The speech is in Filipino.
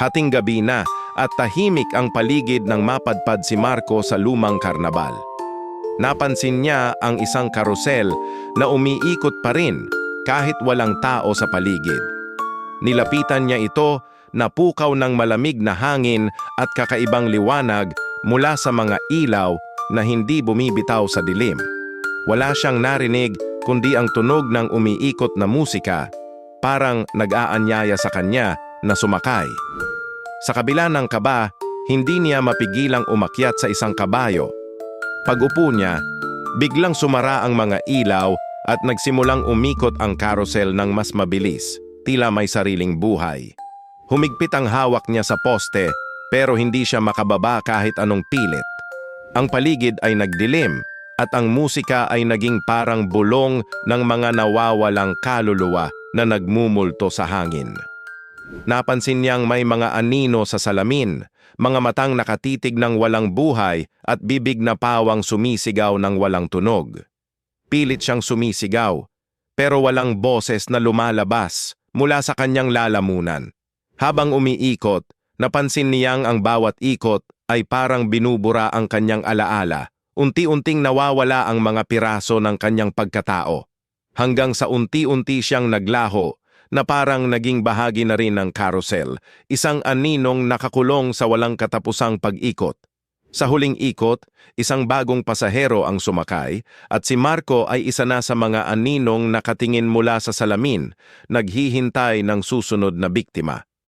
Hating gabi na at tahimik ang paligid nang mapadpad si Marco sa lumang karnabal. Napansin niya ang isang karusel na umiikot pa rin kahit walang tao sa paligid. Nilapitan niya ito, napukaw ng malamig na hangin at kakaibang liwanag mula sa mga ilaw na hindi bumibitaw sa dilim. Wala siyang narinig kundi ang tunog ng umiikot na musika, parang nag-aanyaya sa kanya na sumakay. Sa kabila ng kaba, hindi niya mapigilang umakyat sa isang kabayo. Pag-upo niya, biglang sumara ang mga ilaw at nagsimulang umikot ang carousel ng mas mabilis, tila may sariling buhay. Humigpit ang hawak niya sa poste pero hindi siya makababa kahit anong pilit. Ang paligid ay nagdilim at ang musika ay naging parang bulong ng mga nawawalang kaluluwa na nagmumulto sa hangin. Napansin niyang may mga anino sa salamin, mga matang nakatitig ng walang buhay at bibig na pawang sumisigaw ng walang tunog. Pilit siyang sumisigaw, pero walang boses na lumalabas mula sa kanyang lalamunan. Habang umiikot, napansin niyang ang bawat ikot ay parang binubura ang kanyang alaala. Unti-unting nawawala ang mga piraso ng kanyang pagkatao. Hanggang sa unti-unti siyang naglaho na parang naging bahagi na rin ng carousel, isang aninong nakakulong sa walang katapusang pag-ikot. Sa huling ikot, isang bagong pasahero ang sumakay at si Marco ay isa na sa mga aninong nakatingin mula sa salamin, naghihintay ng susunod na biktima.